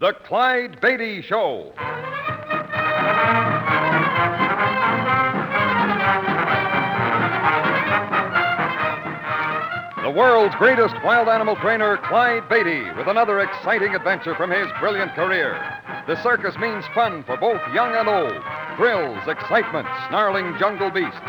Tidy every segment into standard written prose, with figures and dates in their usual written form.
The Clyde Beatty Show. The world's greatest wild animal trainer, Clyde Beatty, with another exciting adventure from his brilliant career. The circus means fun for both young and old. Thrills, excitement, snarling jungle beasts.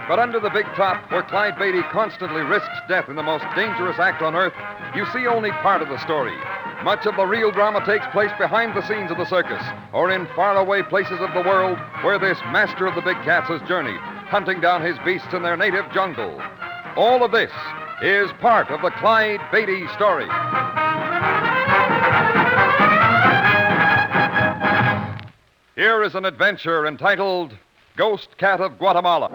But under the big top, where Clyde Beatty constantly risks death in the most dangerous act on earth, you see only part of the story. Much of the real drama takes place behind the scenes of the circus, or in faraway places of the world where this master of the big cats has journeyed, hunting down his beasts in their native jungle. All of this is part of the Clyde Beatty story. Here is an adventure entitled Ghost Cat of Guatemala.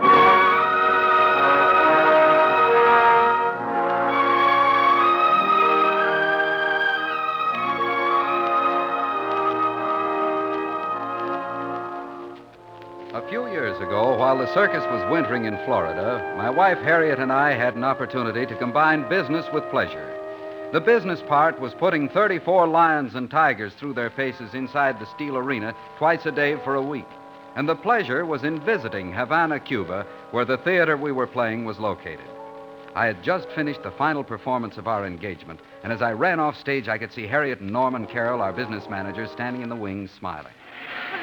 A few years ago, while the circus was wintering in Florida, my wife Harriet and I had an opportunity to combine business with pleasure. The business part was putting 34 lions and tigers through their paces inside the steel arena twice a day for a week. And the pleasure was in visiting Havana, Cuba, where the theater we were playing was located. I had just finished the final performance of our engagement, and as I ran off stage, I could see Harriet and Norman Carroll, our business managers, standing in the wings, smiling.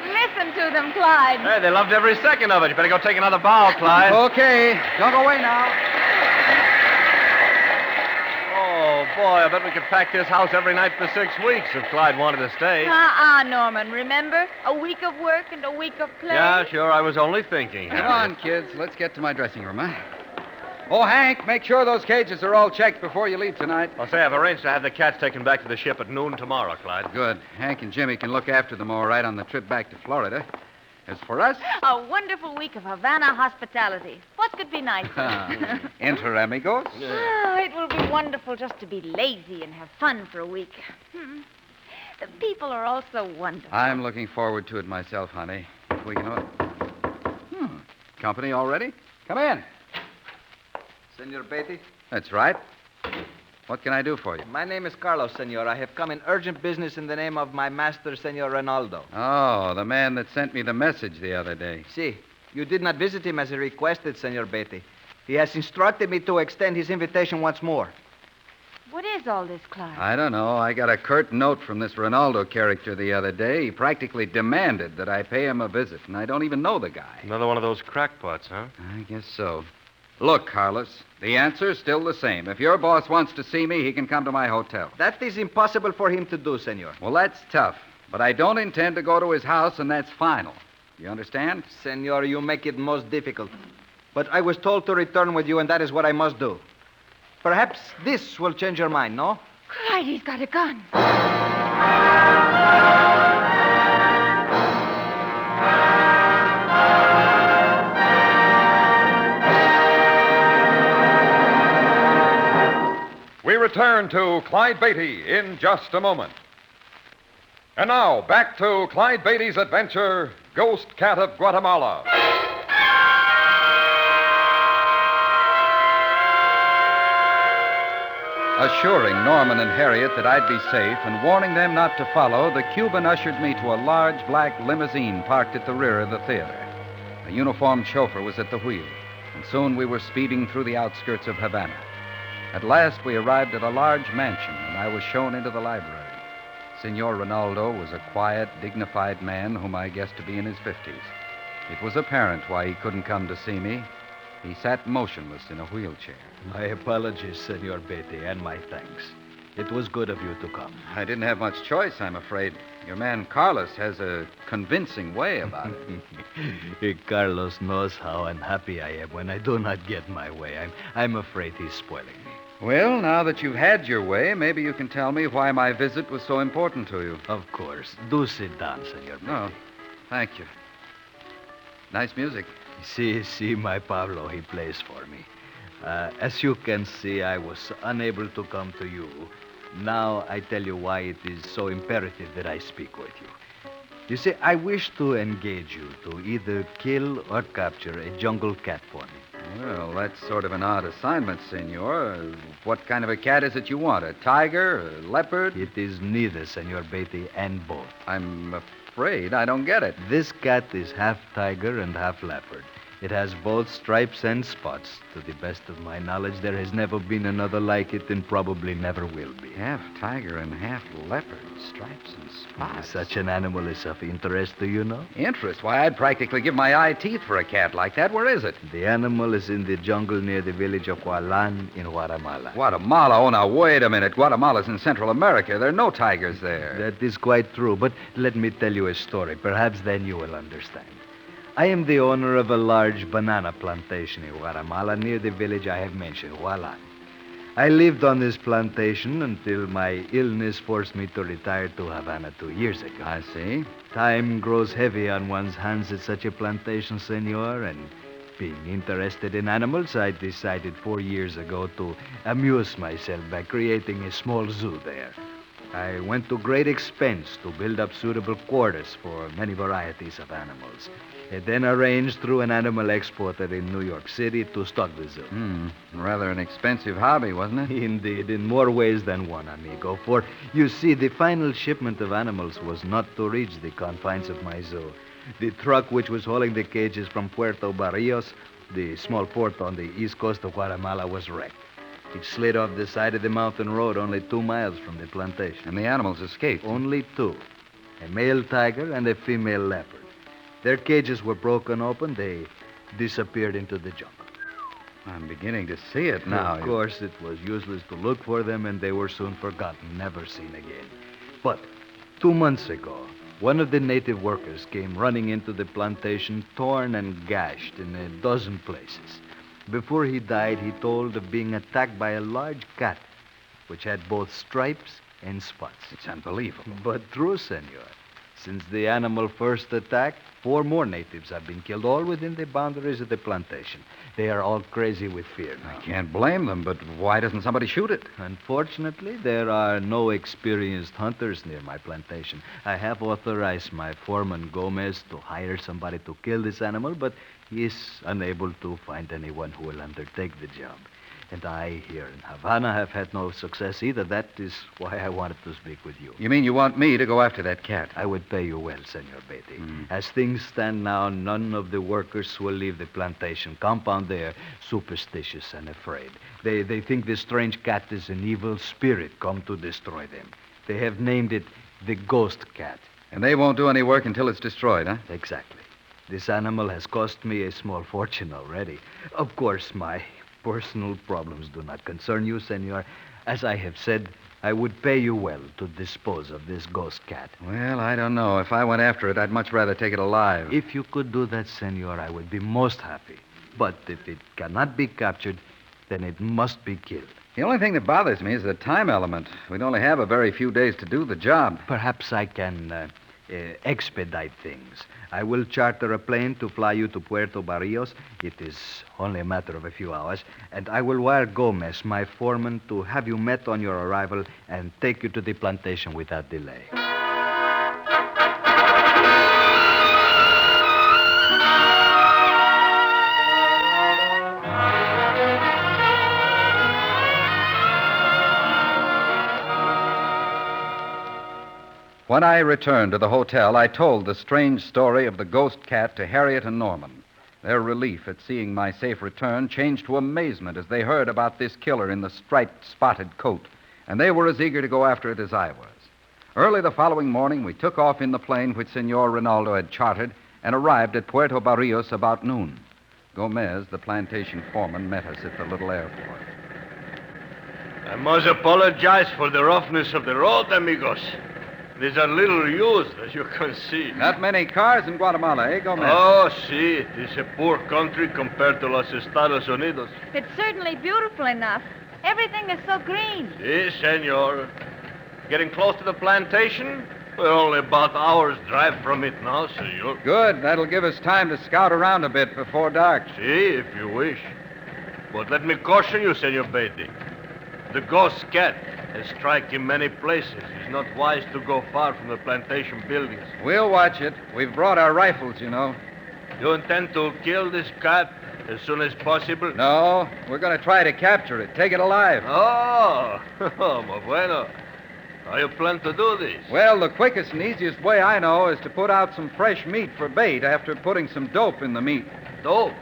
Listen to them, Clyde. Hey, they loved every second of it. You better go take another bow, Clyde. Okay, don't go away now. Oh, boy, I bet we could pack this house every night for 6 weeks if Clyde wanted to stay. Norman, remember? A week of work and a week of play. Yeah, sure, I was only thinking. Come on, kids, let's get to my dressing room, huh? Oh, Hank, make sure those cages are all checked before you leave tonight. I'll say I've arranged to have the cats taken back to the ship at noon tomorrow, Clyde. Good. Hank and Jimmy can look after them all right on the trip back to Florida. As for us... A wonderful week of Havana hospitality. What could be nicer? Enter, amigos. Oh, it will be wonderful just to be lazy and have fun for a week. The people are all so wonderful. I'm looking forward to it myself, honey. If we can... Company already? Come in. Senor Beatty? That's right. What can I do for you? My name is Carlos, senor. I have come in urgent business in the name of my master, Senor Ronaldo. Oh, the man that sent me the message the other day. Si. You did not visit him as he requested, Senor Beatty. He has instructed me to extend his invitation once more. What is all this, Clyde? I don't know. I got a curt note from this Ronaldo character the other day. He practically demanded that I pay him a visit, and I don't even know the guy. Another one of those crackpots, huh? I guess so. Look, Carlos, the answer's still the same. If your boss wants to see me, he can come to my hotel. That is impossible for him to do, senor. Well, that's tough. But I don't intend to go to his house, and that's final. You understand? Senor, you make it most difficult. But I was told to return with you, and that is what I must do. Perhaps this will change your mind, no? Clyde, he's got a gun. We return to Clyde Beatty in just a moment. And now, back to Clyde Beatty's adventure, Ghost Cat of Guatemala. Assuring Norman and Harriet that I'd be safe and warning them not to follow, the Cuban ushered me to a large black limousine parked at the rear of the theater. A uniformed chauffeur was at the wheel, and soon we were speeding through the outskirts of Havana. At last, we arrived at a large mansion, and I was shown into the library. Senor Ronaldo was a quiet, dignified man whom I guessed to be in his 50s. It was apparent why he couldn't come to see me. He sat motionless in a wheelchair. My apologies, Senor Beatty, and my thanks. It was good of you to come. I didn't have much choice, I'm afraid. Your man Carlos has a convincing way about it. Carlos knows how unhappy I am when I do not get my way. I'm afraid he's spoiling me. Well, now that you've had your way, maybe you can tell me why my visit was so important to you. Of course. Do sit down, Senor Beatty. Oh, thank you. Nice music. See, my Pablo, he plays for me. As you can see, I was unable to come to you. Now I tell you why it is so imperative that I speak with you. You see, I wish to engage you to either kill or capture a jungle cat for me. Well, that's sort of an odd assignment, senor. What kind of a cat is it you want? A tiger? A leopard? It is neither, Senor Beatty, and both. I'm afraid I don't get it. This cat is half tiger and half leopard. It has both stripes and spots. To the best of my knowledge, there has never been another like it and probably never will be. Half tiger and half leopard, stripes and spots. Such an animal is of interest to you, know? Interest? Why, I'd practically give my eye teeth for a cat like that. Where is it? The animal is in the jungle near the village of Hualan in Guatemala. Guatemala? Oh, now, wait a minute. Guatemala's in Central America. There are no tigers there. That is quite true, but let me tell you a story. Perhaps then you will understand. I am the owner of a large banana plantation in Guatemala near the village I have mentioned, Hualan. I lived on this plantation until my illness forced me to retire to Havana 2 years ago. I see. Time grows heavy on one's hands at such a plantation, senor, and being interested in animals, I decided 4 years ago to amuse myself by creating a small zoo there. I went to great expense to build up suitable quarters for many varieties of animals. And then arranged through an animal exporter in New York City to stock the zoo. Rather an expensive hobby, wasn't it? Indeed, in more ways than one, amigo. For, you see, the final shipment of animals was not to reach the confines of my zoo. The truck which was hauling the cages from Puerto Barrios, the small port on the east coast of Guatemala, was wrecked. It slid off the side of the mountain road only 2 miles from the plantation. And the animals escaped? Only 2. A male tiger and a female leopard. Their cages were broken open. They disappeared into the jungle. I'm beginning to see it now. Of course, it was useless to look for them, and they were soon forgotten, never seen again. But 2 months ago, one of the native workers came running into the plantation, torn and gashed in a dozen places. Before he died, he told of being attacked by a large cat, which had both stripes and spots. It's unbelievable. But true, senor. Since the animal first attacked, 4 more natives have been killed, all within the boundaries of the plantation. They are all crazy with fear now. I can't blame them, but why doesn't somebody shoot it? Unfortunately, there are no experienced hunters near my plantation. I have authorized my foreman, Gomez, to hire somebody to kill this animal, but he is unable to find anyone who will undertake the job. And I, here in Havana, have had no success either. That is why I wanted to speak with you. You mean you want me to go after that cat? I would pay you well, Senor Beatty. As things stand now, none of the workers will leave the plantation compound. They are superstitious and afraid. They think this strange cat is an evil spirit come to destroy them. They have named it the ghost cat. And they won't do any work until it's destroyed, huh? Exactly. This animal has cost me a small fortune already. Of course, my personal problems do not concern you, senor. As I have said, I would pay you well to dispose of this ghost cat. Well, I don't know. If I went after it, I'd much rather take it alive. If you could do that, senor, I would be most happy. But if it cannot be captured, then it must be killed. The only thing that bothers me is the time element. We'd only have a very few days to do the job. Perhaps I can expedite things. I will charter a plane to fly you to Puerto Barrios. It is only a matter of a few hours. And I will wire Gomez, my foreman, to have you met on your arrival and take you to the plantation without delay. When I returned to the hotel, I told the strange story of the ghost cat to Harriet and Norman. Their relief at seeing my safe return changed to amazement as they heard about this killer in the striped, spotted coat, and they were as eager to go after it as I was. Early the following morning, we took off in the plane which Senor Rinaldo had chartered and arrived at Puerto Barrios about noon. Gomez, the plantation foreman, met us at the little airport. I must apologize for the roughness of the road, amigos. There's a little used, as you can see. Not many cars in Guatemala, eh, Gomez? Oh, see, it is a poor country compared to Los Estados Unidos. It's certainly beautiful enough. Everything is so green. Si, senor. Getting close to the plantation? We're only about an hour's drive from it now, senor. Good. That'll give us time to scout around a bit before dark. Si, if you wish. But let me caution you, Senor Beatty. The ghost cat They strike in many places. It's not wise to go far from the plantation buildings. We'll watch it. We've brought our rifles, you know. You intend to kill this cat as soon as possible? No, we're going to try to capture it, take it alive. Oh, muy bueno. How you plan to do this? Well, the quickest and easiest way I know is to put out some fresh meat for bait after putting some dope in the meat. Dope?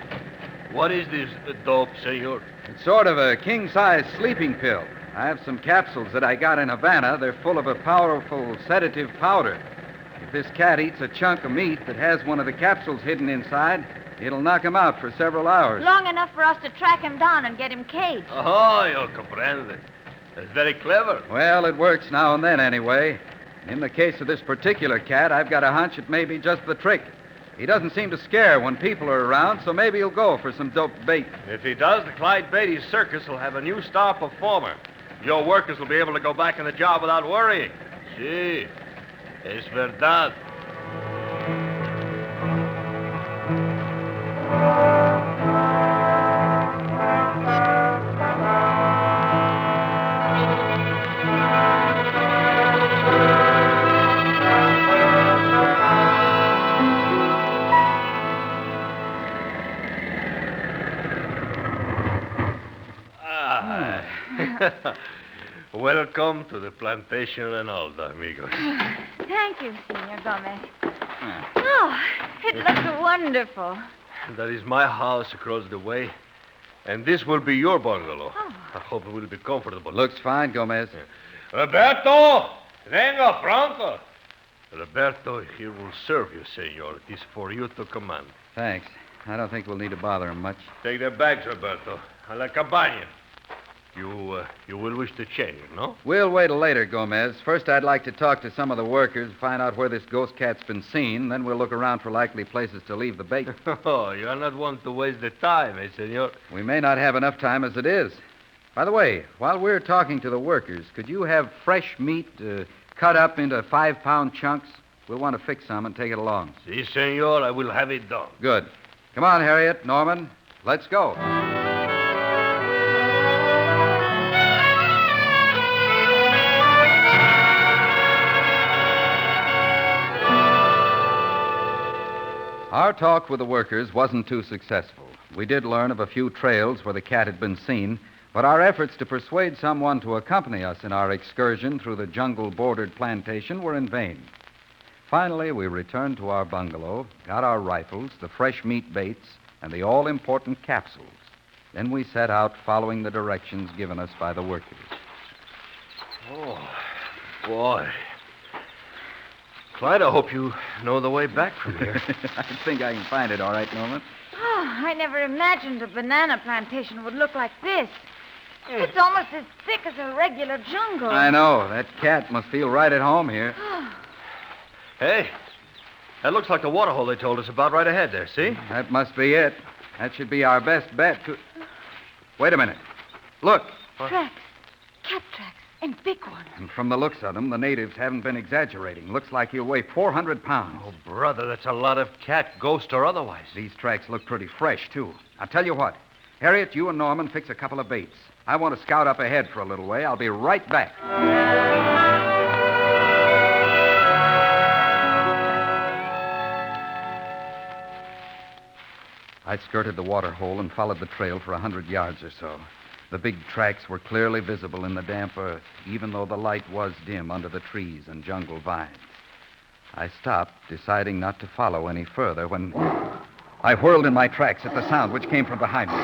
What is this dope, senor? It's sort of a king-size sleeping pill. I have some capsules that I got in Havana. They're full of a powerful sedative powder. If this cat eats a chunk of meat that has one of the capsules hidden inside, it'll knock him out for several hours. Long enough for us to track him down and get him caged. Oh, yo comprende. That's very clever. Well, it works now and then anyway. In the case of this particular cat, I've got a hunch it may be just the trick. He doesn't seem to scare when people are around, so maybe he'll go for some dope bait. If he does, the Clyde Beatty Circus will have a new star performer. Your workers will be able to go back on the job without worrying. Sí, es verdad. Welcome to the plantation Renaldo, amigos. Thank you, Senor Gomez. Oh, it looks wonderful. That is my house across the way. And this will be your bungalow. Oh. I hope it will be comfortable. Looks fine, Gomez. Roberto! Venga pronto! Roberto here will serve you, senor. It is for you to command. Thanks. I don't think we'll need to bother him much. Take their bags, Roberto. A la cabaña. You will wish to change, no? We'll wait till later, Gomez. First, I'd like to talk to some of the workers, find out where this ghost cat's been seen. Then we'll look around for likely places to leave the bait. Oh, you're not one to waste the time, senor? We may not have enough time as it is. By the way, while we're talking to the workers, could you have fresh meat cut up into 5-pound chunks? We'll want to fix some and take it along. Si, senor. I will have it done. Good. Come on, Harriet, Norman. Let's go. Our talk with the workers wasn't too successful. We did learn of a few trails where the cat had been seen, but our efforts to persuade someone to accompany us in our excursion through the jungle-bordered plantation were in vain. Finally, we returned to our bungalow, got our rifles, the fresh meat baits, and the all-important capsules. Then we set out following the directions given us by the workers. Oh, boy. Clyde, I hope you know the way back from here. I think I can find it all right, Norman. Oh, I never imagined a banana plantation would look like this. It's almost as thick as a regular jungle. I know. That cat must feel right at home here. Hey, that looks like the waterhole they told us about right ahead there, see? That must be it. That should be our best bet to... Wait a minute. Look. Tracks. Cat tracks. And big ones. And from the looks of them, the natives haven't been exaggerating. Looks like he'll weigh 400 pounds. Oh, brother, that's a lot of cat, ghost, or otherwise. These tracks look pretty fresh, too. I'll tell you what. Harriet, you and Norman fix a couple of baits. I want to scout up ahead for a little way. I'll be right back. I skirted the water hole and followed the trail for 100 yards or so. The big tracks were clearly visible in the damp earth, even though the light was dim under the trees and jungle vines. I stopped, deciding not to follow any further, when I whirled in my tracks at the sound which came from behind me.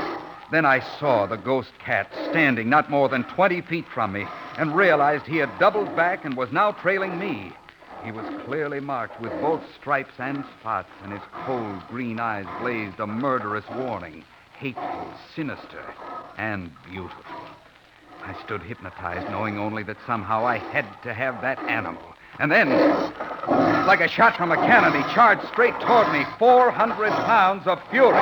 Then I saw the ghost cat standing not more than 20 feet from me and realized he had doubled back and was now trailing me. He was clearly marked with both stripes and spots, and his cold green eyes blazed a murderous warning. Hateful, sinister, and beautiful. I stood hypnotized, knowing only that somehow I had to have that animal. And then, like a shot from a cannon, he charged straight toward me, 400 pounds of fury.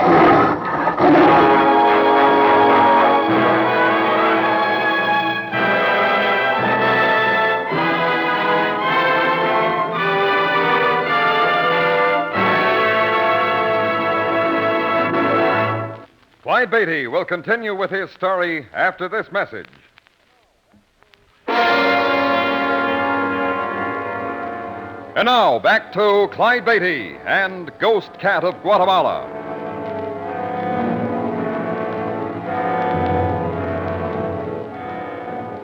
Clyde Beatty will continue with his story after this message. And now, back to Clyde Beatty and Ghost Cat of Guatemala.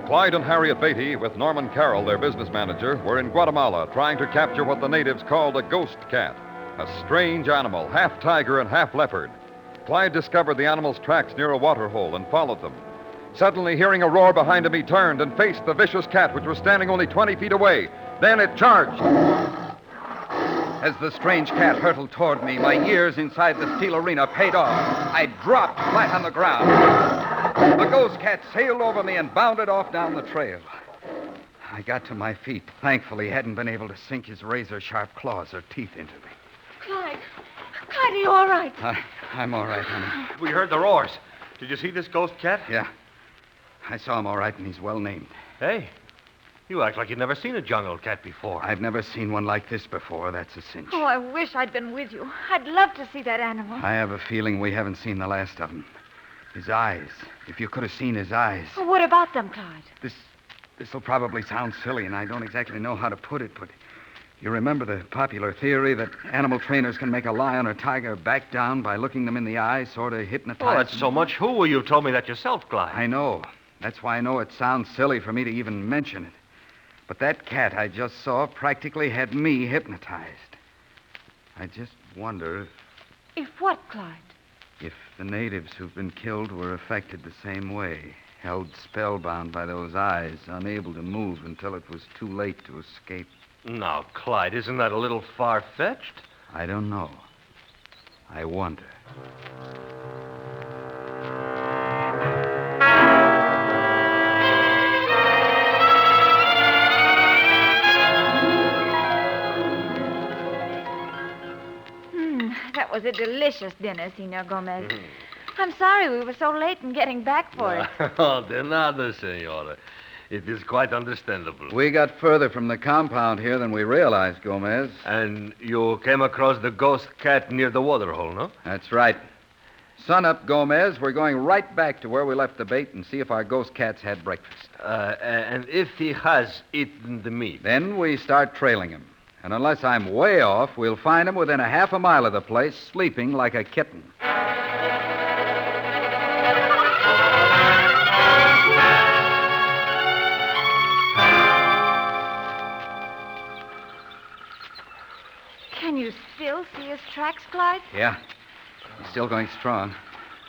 Clyde and Harriet Beatty, with Norman Carroll, their business manager, were in Guatemala trying to capture what the natives called a ghost cat, a strange animal, half tiger and half leopard. Clyde discovered the animal's tracks near a water hole and followed them. Suddenly, hearing a roar behind him, he turned and faced the vicious cat, which was standing only 20 feet away. Then it charged. As the strange cat hurtled toward me, my years inside the steel arena paid off. I dropped flat on the ground. The ghost cat sailed over me and bounded off down the trail. I got to my feet. Thankfully, he hadn't been able to sink his razor-sharp claws or teeth into me. Clyde, are you all right? I'm all right, honey. We heard the roars. Did you see this ghost cat? Yeah. I saw him all right, and he's well named. Hey, you act like you'd never seen a jungle cat before. I've never seen one like this before, that's a cinch. Oh, I wish I'd been with you. I'd love to see that animal. I have a feeling we haven't seen the last of him. His eyes. If you could have seen his eyes. Oh, what about them, Clyde? This'll probably sound silly, and I don't exactly know how to put it, but you remember the popular theory that animal trainers can make a lion or tiger back down by looking them in the eye, sort of hypnotize Oh, that's them? so much who you've told me that yourself, Clyde. I know. That's why I know it sounds silly for me to even mention it. But that cat I just saw practically had me hypnotized. I just wonder If what, Clyde? if the natives who've been killed were affected the same way, held spellbound by those eyes, unable to move until it was too late to escape. Now, Clyde, isn't that a little far-fetched? I don't know. I wonder. That was a delicious dinner, Senor Gomez. I'm sorry we were so late in getting back for it. Oh, de nada, senora. It is quite understandable. We got further from the compound here than we realized, Gomez. And you came across the ghost cat near the waterhole, no? That's right. Sun up, Gomez. We're going right back to where we left the bait and see if our ghost cat's had breakfast. And if he has eaten the meat. Then we start trailing him. And unless I'm way off, we'll find him within a half a mile of the place, sleeping like a kitten. Can you still see his tracks, Clyde? Yeah. He's still going strong.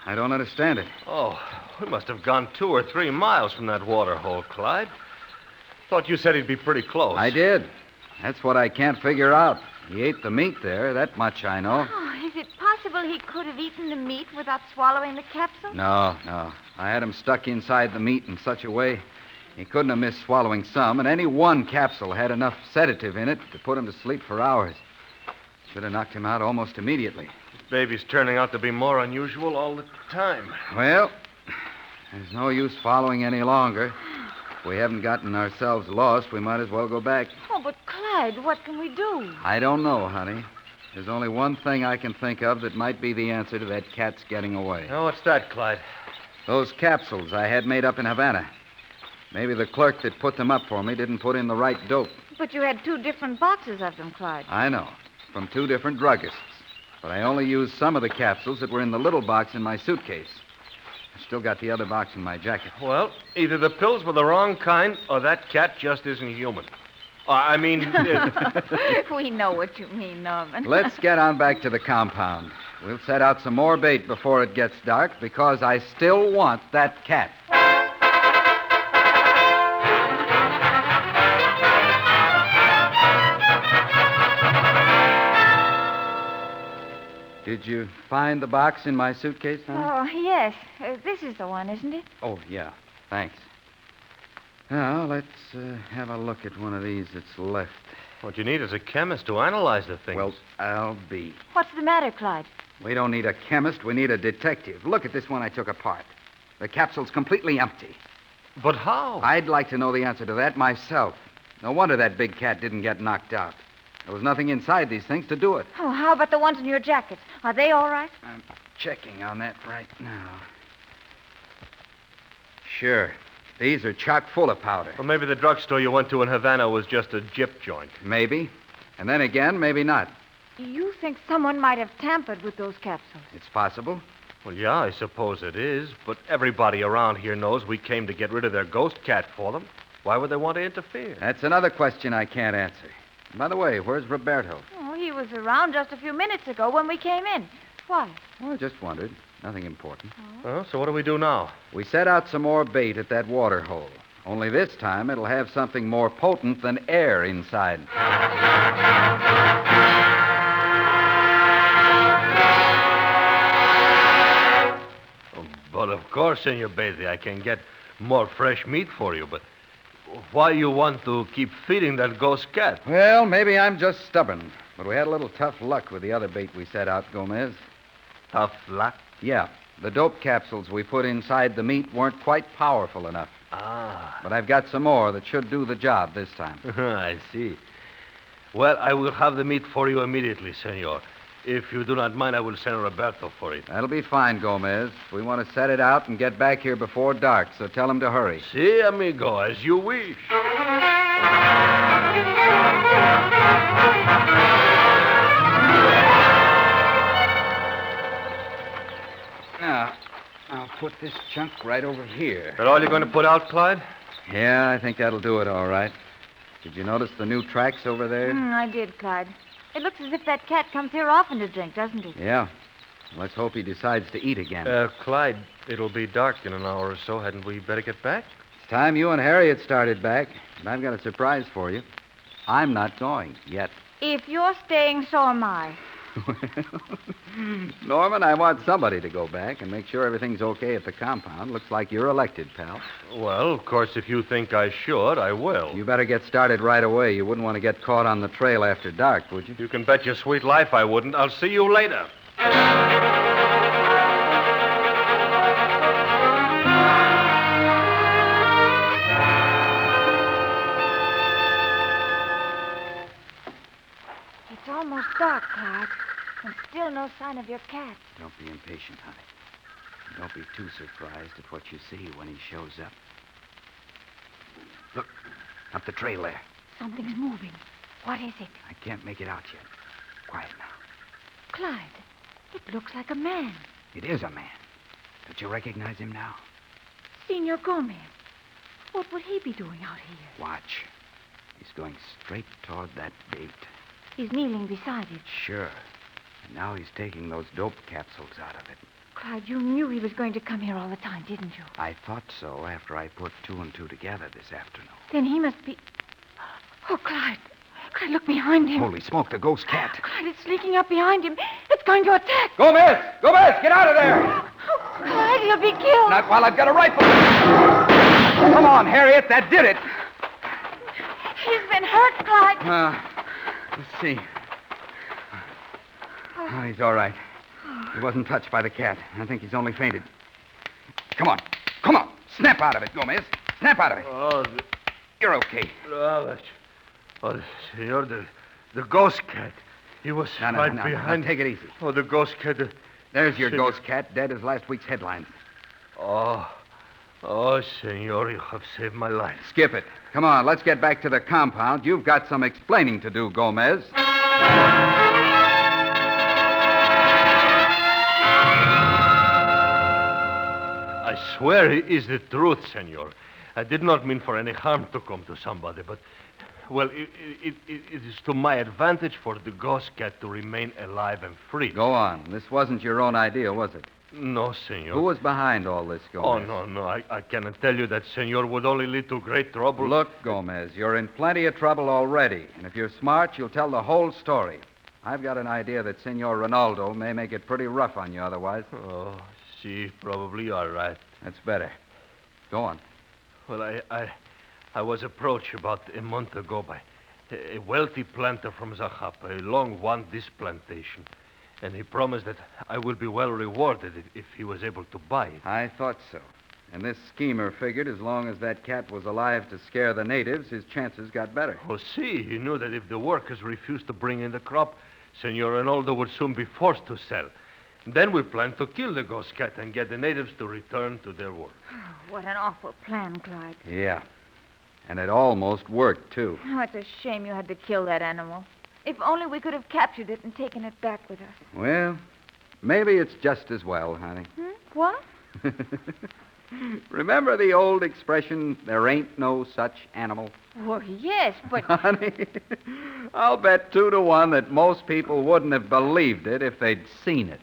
I don't understand it. Oh, we must have gone 2 or 3 miles from that waterhole, Clyde. Thought you said he'd be pretty close. I did. That's what I can't figure out. He ate the meat there, that much I know. Oh, is it possible he could have eaten the meat without swallowing the capsule? No. I had him stuck inside the meat in such a way he couldn't have missed swallowing some, and any one capsule had enough sedative in it to put him to sleep for hours. Should have knocked him out almost immediately. Baby's turning out to be more unusual all the time. Well, there's no use following any longer. If we haven't gotten ourselves lost, we might as well go back. Oh, but Clyde, what can we do? I don't know, honey. There's only one thing I can think of that might be the answer to that cat's getting away. Oh, what's that, Clyde? Those capsules I had made up in Havana. Maybe the clerk that put them up for me didn't put in the right dope. But you had 2 different boxes of them, Clyde. I know. From 2 different druggists. But I only used some of the capsules that were in the little box in my suitcase. I still got the other box in my jacket. Well, either the pills were the wrong kind or that cat just isn't human. We know what you mean, Norman. Let's get on back to the compound. We'll set out some more bait before it gets dark because I still want that cat. Did you find the box in my suitcase, honey? Oh, yes. This is the one, isn't it? Oh, yeah. Thanks. Now, let's have a look at one of these that's left. What you need is a chemist to analyze the things. Well, I'll be. What's the matter, Clyde? We don't need a chemist. We need a detective. Look at this one I took apart. The capsule's completely empty. But how? I'd like to know the answer to that myself. No wonder that big cat didn't get knocked out. There was nothing inside these things to do it. Oh, how about the ones in your jacket? Are they all right? I'm checking on that right now. Sure. These are chock full of powder. Well, maybe the drugstore you went to in Havana was just a gyp joint. Maybe. And then again, maybe not. You think someone might have tampered with those capsules? It's possible. Well, yeah, I suppose it is. But everybody around here knows we came to get rid of their ghost cat for them. Why would they want to interfere? That's another question I can't answer. By the way, where's Roberto? Oh, he was around just a few minutes ago when we came in. Why? Oh, I just wondered. Nothing important. Well, so what do we do now? We set out some more bait at that water hole. Only this time it'll have something more potent than air inside. But of course, Senor Beatty, I can get more fresh meat for you, but why you want to keep feeding that ghost cat? Well, maybe I'm just stubborn, but we had a little tough luck with the other bait we set out, Gomez. Tough luck? Yeah, the dope capsules we put inside the meat weren't quite powerful enough. Ah. But I've got some more that should do the job this time. I see. Well, I will have the meat for you immediately, Senor. If you do not mind, I will send Roberto for it. That'll be fine, Gomez. We want to set it out and get back here before dark, so tell him to hurry. Si, amigo, as you wish. Now, I'll put this chunk right over here. That all you're going to put out, Clyde? Yeah, I think that'll do it all right. Did you notice the new tracks over there? I did, Clyde. It looks as if that cat comes here often to drink, doesn't it? Yeah. Let's hope he decides to eat again. Clyde, it'll be dark in an hour or so. Hadn't we better get back? It's time you and Harriet started back, and I've got a surprise for you. I'm not going yet. If you're staying, so am I. Norman, I want somebody to go back and make sure everything's okay at the compound. Looks like you're elected, pal. Well, of course, if you think I should, I will. You better get started right away. You wouldn't want to get caught on the trail after dark, would you? You can bet your sweet life I wouldn't. I'll see you later. It's almost dark, Clyde, and still no sign of your cat. Don't be impatient, honey. Don't be too surprised at what you see when he shows up. Look, up the trail there. Something's moving. What is it? I can't make it out yet. Quiet now. Clyde, it looks like a man. It is a man. Don't you recognize him now? Senor Gomez. What would he be doing out here? Watch. He's going straight toward that gate. He's kneeling beside it. Sure. And now he's taking those dope capsules out of it. Clyde, you knew he was going to come here all the time, didn't you? I thought so after I put two and two together this afternoon. Then he must be... Oh, Clyde. Clyde, look behind him. Holy smoke, the ghost cat. Clyde, it's sneaking up behind him. It's going to attack. Gomez! Gomez, get out of there! Oh, Clyde, he'll be killed. Not while I've got a rifle. Come on, Harriet, that did it. He's been hurt, Clyde. Let's see. Oh, he's all right. He wasn't touched by the cat. I think he's only fainted. Come on. Come on. Snap out of it, Gomez. Snap out of it. Oh, You're okay. Senor, the ghost cat. He was No, behind. take it easy. Oh, the ghost cat. There's your Senor. ghost cat, dead as last week's headlines. Oh, Senor, you have saved my life. Skip it. Come on, let's get back to the compound. You've got some explaining to do, Gomez. I swear it is the truth, Senor. I did not mean for any harm to come to somebody, but, well, it is to my advantage for the ghost cat to remain alive and free. Go on. This wasn't your own idea, was it? No, Senor. Who was behind all this, Gomez? Oh, no. I cannot tell you that, Senor, would only lead to great trouble. Look, Gomez, you're in plenty of trouble already. And if you're smart, you'll tell the whole story. I've got an idea that Senor Ronaldo may make it pretty rough on you otherwise. Oh, see, probably you are right. That's better. Go on. Well, I was approached about a month ago by a wealthy planter from Zacapa. He long wanted this plantation. And he promised that I will be well rewarded if he was able to buy it. I thought so. And this schemer figured as long as that cat was alive to scare the natives, his chances got better. Oh, see, he knew that if the workers refused to bring in the crop, Senor Ronaldo would soon be forced to sell. Then we planned to kill the ghost cat and get the natives to return to their work. Oh, what an awful plan, Clyde. Yeah. And it almost worked, too. Oh, it's a shame you had to kill that animal. If only we could have captured it and taken it back with us. Well, maybe it's just as well, honey. What? Remember the old expression, there ain't no such animal? Well, yes, but... Honey, I'll bet 2 to 1 that most people wouldn't have believed it if they'd seen it.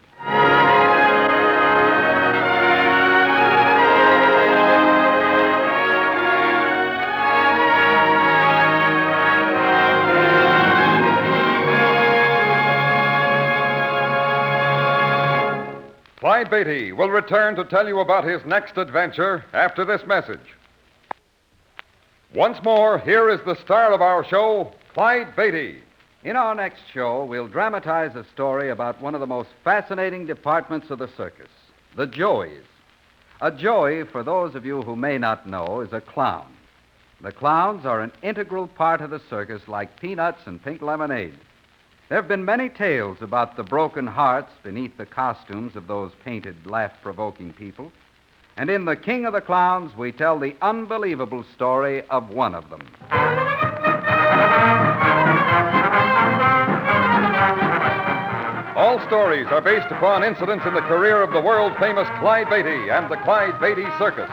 Clyde Beatty will return to tell you about his next adventure after this message. Once more, here is the star of our show, Clyde Beatty. In our next show, we'll dramatize a story about one of the most fascinating departments of the circus, the joeys. A joey, for those of you who may not know, is a clown. The clowns are an integral part of the circus like peanuts and pink lemonade. There have been many tales about the broken hearts beneath the costumes of those painted, laugh-provoking people. And in The King of the Clowns, we tell the unbelievable story of one of them. All stories are based upon incidents in the career of the world-famous Clyde Beatty and the Clyde Beatty Circus.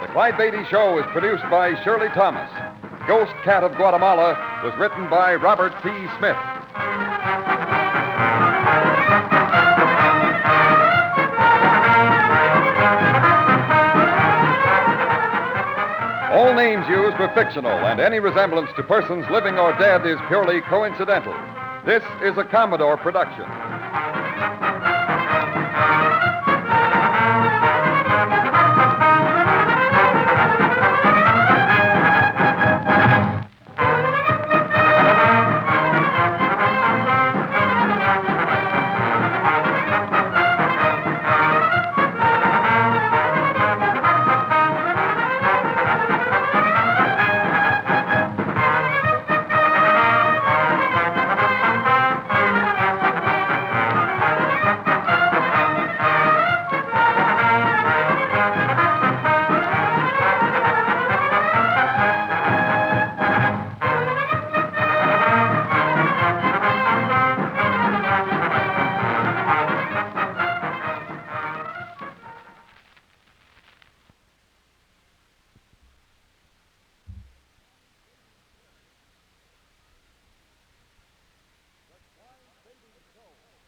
The Clyde Beatty Show is produced by Shirley Thomas. Ghost Cat of Guatemala was written by Robert P. Smith. All names used were fictional, and any resemblance to persons living or dead is purely coincidental. This is a Commodore production.